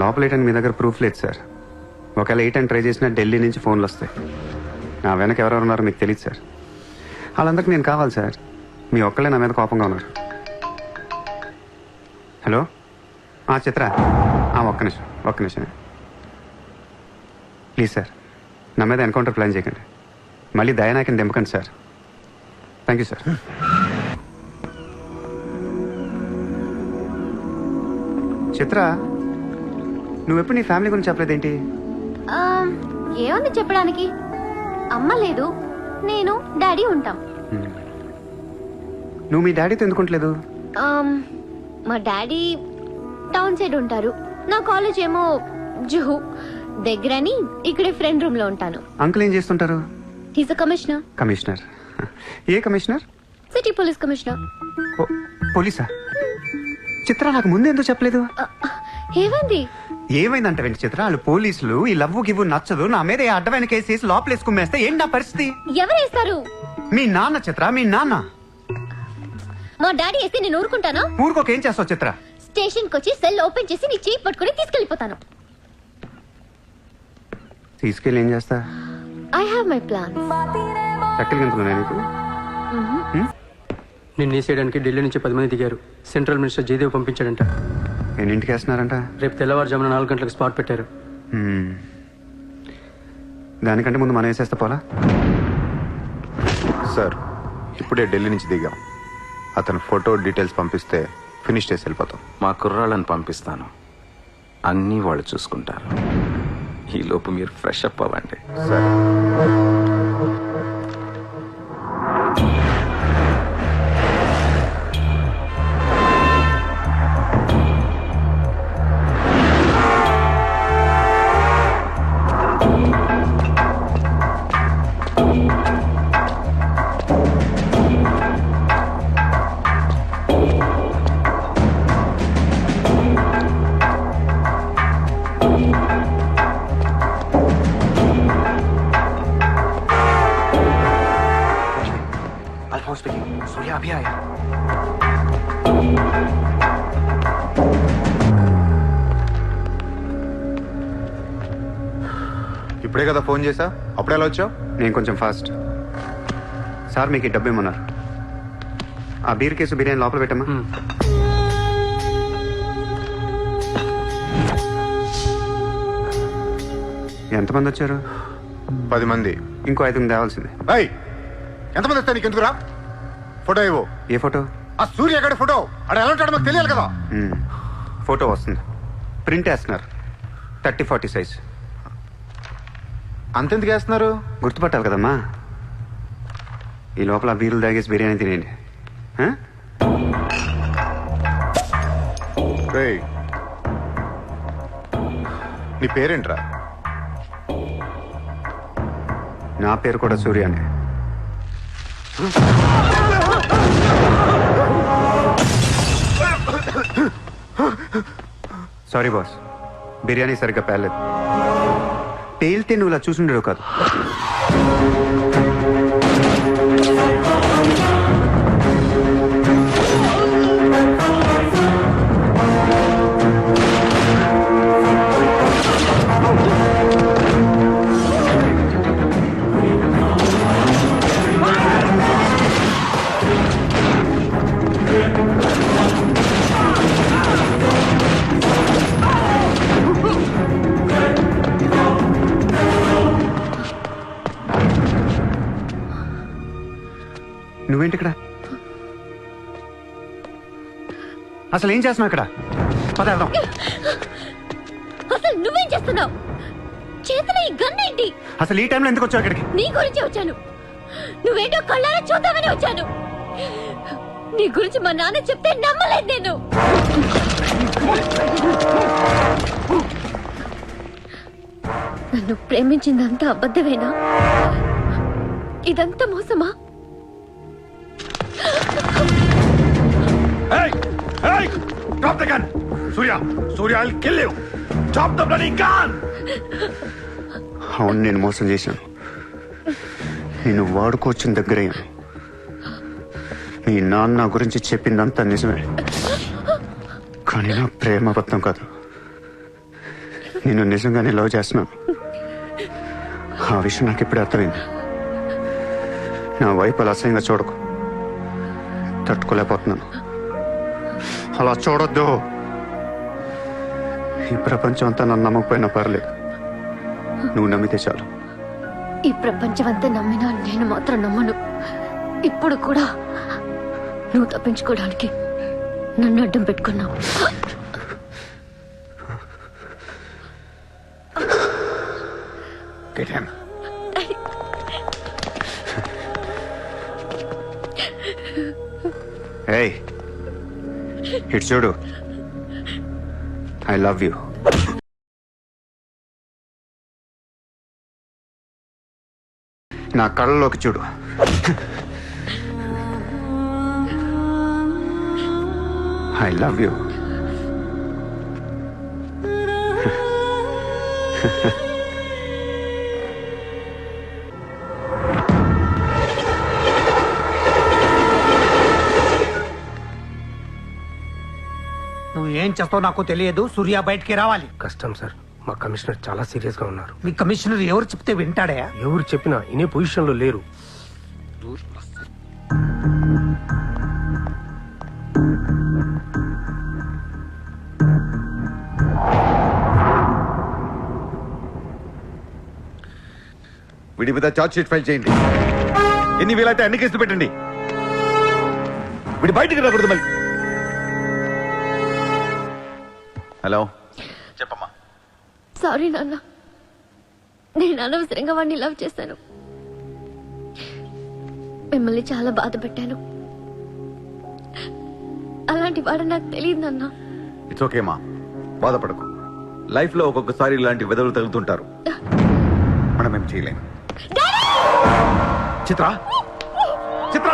లోపలేయడానికి మీ దగ్గర ప్రూఫ్ లేదు సార్. ఒకవేళ 8 అని ట్రై చేసినా ఢిల్లీ నుంచి ఫోన్లు వస్తాయి. నా వెనక ఎవరెవరు ఉన్నారో మీకు తెలియదు సార్. వాళ్ళందరికీ నేను కావాలి సార్. మీ ఒక్కళ్ళే నా మీద కోపంగా ఉన్నారు. హలో చిత్ర, ఒక్క నిమిషం ప్లీజ్ సార్. నా మీద ఎన్కౌంటర్ ప్లాన్ చేయకండి. మళ్ళీ దయానాయకని దింపకండి sir. Thank you sir. Chitra, నువ్వెప్పుడు నీ ఫ్యామిలీ గురించి చెప్పలేదేంటి? ఏముంది చెప్పడానికి? అమ్మ లేదు, నేను డాడీ ఉంటాం. నువ్వు మీ డాడీతో ఎందుకుంటలేదు? మా డాడీ టౌన్ సైడ్ ఉంటారు. నా కాలేజ్ ఏమో జుహు దగ్గరని ఇక్కడే ఫ్రెండ్ రూమ్ లో ఉంటాను. అంకుల్ ఏం చేస్తుంటారు? He's a commissioner. కమిషనర్? ఏ కమిషనర్? City police commissioner. పోలీసా? చిత్ర, నాకు ముందు ఎందుకు చెప్పలేదు? ఏమైంది? ఏమైందంటే వెంట చిత్ర, వాళ్ళు పోలీసులు ఈ లవ్వు గివ్వు నచ్చదు, నా మీద ఏ అడ్డమైన కేసు వేసి లోపలేసుకుమ్మేస్తే ఏంటి నా పరిస్థితి? ఎవరేస్తారు? మీ నాన్న చిత్ర, మీ నాన్న. మా డాడీ వేస్తే నేను ఊరుకుంటానా? ఊరుకోక ఏం చేస్తావు చిత్ర? స్టేషన్ కి వచ్చి సెల్ ఓపెన్ చేసి నీ చేయి పట్టుకుని తీసుకెళ్లిపోతాను. తీసుకెళ్ళి ఏం చేస్తా? I have my plan. చక్కలు గంతులున్నాయి నీకు? నిన్ను వేసేయడానికి ఢిల్లీ నుంచి 10 మంది దిగారు. సెంట్రల్ మినిస్టర్ జయదేవ్ పంపించాడంట. ఎన్నింటికి వేస్తున్నారంట? రేపు తెల్లవారుజామున 4 గంటలకు స్పాట్ పెట్టారు. దానికంటే ముందు మనం వేసేస్తా పోలా? సార్, ఇప్పుడే ఢిల్లీ నుంచి దిగాం. అతను ఫోటో డీటెయిల్స్ పంపిస్తే ఫినిష్ చేసి వెళ్ళిపోతాం. మా కుర్రాళ్ళని పంపిస్తాను, అన్నీ వాళ్ళు చూసుకుంటారు. ఈలోపు మీరు ఫ్రెష్ అప్ అవ్వండి. సార్, सूर्या अभी आया. ఇప్పుడే కదా ఫోన్ చేసా, అప్పుడే ఎలా వచ్చావు? నేను కొంచెం ఫాస్ట్. సార్, మీకు ఈ డబ్బు ఏమన్నారు? ఆ బీర్ కేసు బిర్యానీ లోపల పెట్టమ్మా. ఎంతమంది వచ్చారు? 10 మంది. ఇంకో 5 తేవాల్సిందే. ఎంతమంది వస్తా? నీకు ఎందుకురా? ఫోటో ఇవ్వు. ఏ ఫోటో? ఆ సూర్యగడి ఫోటో. అక్కడ ఎలా ఉంటాడో మాకు తెలియాలి కదా. ఫోటో వస్తుంది, ప్రింట్ వేస్తున్నారు. 30-40 సైజ్. అంతెందుకు వేస్తున్నారు? గుర్తుపట్టాలి కదమ్మా. ఈ లోపల బీరులు తాగేసి బిర్యానీ తినేయండి. నీ పేరేంట్రా? నా పేరు కూడా సూర్యానే. సారీ బాస్, బిర్యానీ సరిగ్గా పేర్లేదు. పేలితే నువ్వు ఇలా చూసుండేవు కాదు. నువ్వేంటి ఇక్కడ? అసలు ఏం చేస్తున్నావు ఇక్కడ? పదేద్దాం. అసలు నువ్వేం చేస్తున్నావు? చేతిలో ఈ గన్ ఏంటి? అసలు ఈ టైంలో ఎందుకు వచ్చావు ఇక్కడికి? నీ గురించి వచ్చాను. నువ్వేంటో కళ్ళారా చూద్దామని వచ్చాను. నీ గురించి మా నాన్న చెప్తే నమ్మలేదు నేను. నన్ను ప్రేమించిందంతా అబద్ధమేనా? ఇదంతా మోసమా? Hey! Hey! Drop the gun! Surya! Surya, I'll kill you! Drop the bloody gun! అవును, నేను మోసం చేశాను. నేను వాడుకోవచ్చిన దగ్గరయ్యాను. మీ నాన్న గురించి చెప్పిందంతా నిజమే, కానీ నా ప్రేమ అబద్ధం కాదు. నేను నిజంగానే లవ్ చేస్తున్నాను. ఆ విషయం నాకు ఇప్పుడే అర్థమైంది. నా వైపు అలా అసహ్యంగా చూడకు. తట్టుకోలేకపోతున్నాను. అలా చూడొద్దు. ఈ ప్రపంచం అంతా నన్ను నమ్మకపోయినా పర్లేదు, నువ్వు నమ్మితే చాలు. ఈ ప్రపంచం అంతా నమ్మినా నేను మాత్రం నమ్మను. ఇప్పుడు కూడా నువ్వు తప్పించుకోవడానికి నన్ను అడ్డం పెట్టుకున్నావు. Get him. ఏయ్, ఇటు చూడు. I love you. నా కళ్ళలోకి చూడు. I love you. నువ్వు ఏం చేస్తావు నాకు తెలియదు. సూర్య బయటికి రావాలి. కష్టం సార్, మా కమిషనర్ చాలా సీరియస్గా ఉన్నారు. మీ కమిషనర్ ఎవరు చెప్తే వింటాడా? ఎవరు చెప్పినా ఇనే పొజిషన్లో లేరు. వీడి మీద చార్జ్ షీట్ ఫైల్ చేయండి. ఎన్ని వీలైతే అన్ని కేసులు పెట్టండి. వీడి బయటికి రాకూడదు మళ్ళీ. హలో, చెప్పమ్మా. సారీ నాన్న, నేను అనవసరంగా వాడిని లవ్ చేశాను. మిమ్మల్ని చాలా బాధ పెట్టాను. అలాంటి వాడు నాకు తెలియదు నాన్న. ఇట్స్ ఓకే మా, బాధపడకు. లైఫ్ లో ఒక్కొక్కసారి ఇలాంటి వెదవులు తగులుతుంటారు. మనం ఏం చేయలేము. Chitra, Chitra,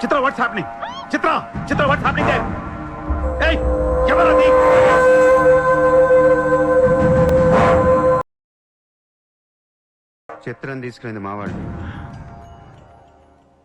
Chitra, what's happening? Chitra, Chitra, what's happening there? ఏయ్, ఎవరది? చిత్రం తీసుకునేది మావాడు.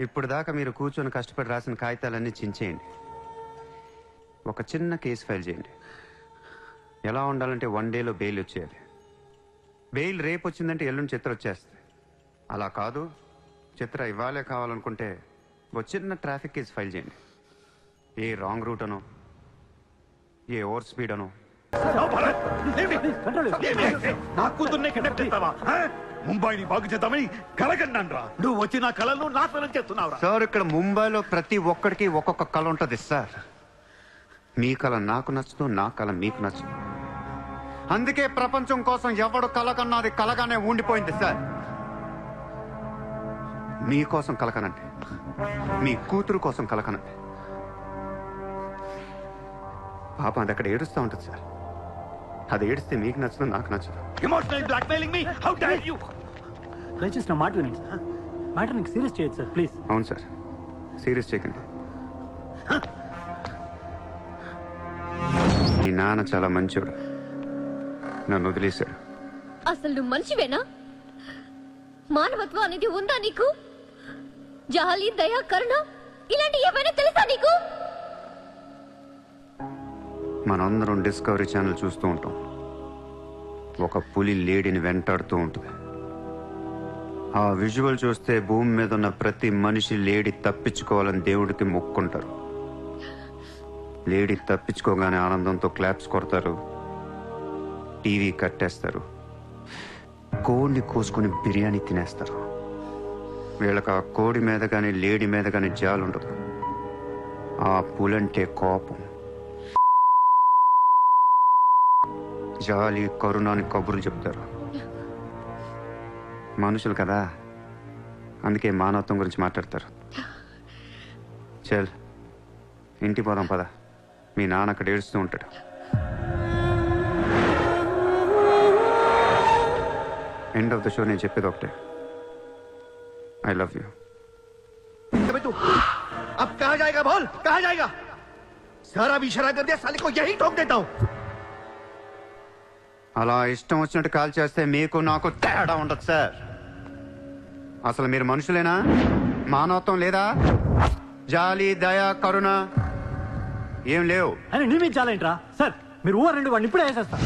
ఇప్పుడు దాకా మీరు కూర్చొని కష్టపడి రాసిన కాగితాలన్నీ చించేయండి. ఒక చిన్న కేసు ఫైల్ చేయండి. ఎలా ఉండాలంటే 1 డేలో బెయిల్ వచ్చేయాలి. బెయిల్ రేపు వచ్చిందంటే ఎల్లుండి చిత్ర వచ్చేస్తుంది. అలా కాదు, చిత్ర ఇవ్వాలే కావాలనుకుంటే ఒక చిన్న ట్రాఫిక్ కేసు ఫైల్ చేయండి. ఏ రాంగ్ రూట్ అనో, ఏ ఓవర్ స్పీడ్ అనో. నా కూతుర్నే కిడ్నాప్ చేస్తావా? ముంబైని బాగు చేద్దామని కలగన్నాను రా. నువ్వు వచ్చి నా కళను నాశనం చేస్తున్నావురా. సార్, ఇక్కడ ముంబైలో ప్రతి ఒక్కడికి ఒక్కొక్క కళ ఉంటుంది సార్. మీ కళ నాకు నచ్చదు, నా కళ మీకు నచ్చదు. అందుకే ప్రపంచం కోసం ఎవడు కళ కన్నా అది కలగానే ఉండిపోయింది సార్. మీకోసం కలకనంటే, మీ కూతురు కోసం కలకనంటే. పాపం అది అక్కడ ఏడుస్తూ ఉంటుంది సార్. అది ఏడిస్తే మీకు నచ్చదు, నాకు నచ్చదు. Emotional blackmailing me, how dare you? దయచేసి నా మాట వినండి సార్. మ్యాటర్ నీకు సీరియస్ చేయొచ్చు సార్, ప్లీజ్. అవును సార్, సీరియస్ చేయకండి. మీ నాన్న చాలా మంచివాడు, నన్ను వదిలేశాడు. అసలు నువ్వు మనిషివేనా? మానవత్వం అనేది ఉందా నీకు? జాలి, దయ, కరుణ ఇలాంటి ఏమైనా తెలుసా నీకు? మనందరం డిస్కవరీ ఛానల్ చూస్తూ ఉంటాం. ఒక పులి లేడీని వెంటాడుతూ ఉంటుంది. ఆ విజువల్ చూస్తే భూమి మీద ఉన్న ప్రతి మనిషి లేడీ తప్పించుకోవాలని దేవుడికి మొక్కుంటారు. లేడీ తప్పించుకోగానే ఆనందంతో క్లాప్స్ కొడతారు, టీవీ కట్టేస్తారు, కోడిని కోసుకుని బిర్యానీ తినేస్తారు. వీళ్ళకి ఆ కోడి మీద కానీ లేడీ మీద కానీ జాలి ఉండదు. ఆ పులంటే కోపం, జాలి, కరుణాని కబుర్లు చెప్తారు. మనుషులు కదా, అందుకే మానవత్వం గురించి మాట్లాడతారు. చల్, ఇంటికి పోదాం పద. మీ నాన్న అక్కడ ఏడుస్తూ ఉంటాడు. ఎండ్ ఆఫ్ ద షో నేను చెప్పేది ఒకటే, ఐ లవ్ యూ. अब कहाँ जाएगा बोल, कहाँ जाएगा? सारा भी इशारा कर दिया, साले को यही ठोक देता हूँ. అలా ఇష్టం వచ్చినట్టు కాల్ చేస్తే మీకు నాకు తేడా ఉండదు సార్. అసలు మీరు మనుషులేనా? మానవత్వం లేదా? జాలి, దయ, కరుణ ఏం లేవు. అని నీ మీద చాలా ఏంట్రా సార్? మీరు ఊరండి వాడిని ఇప్పుడే వేసేస్తా.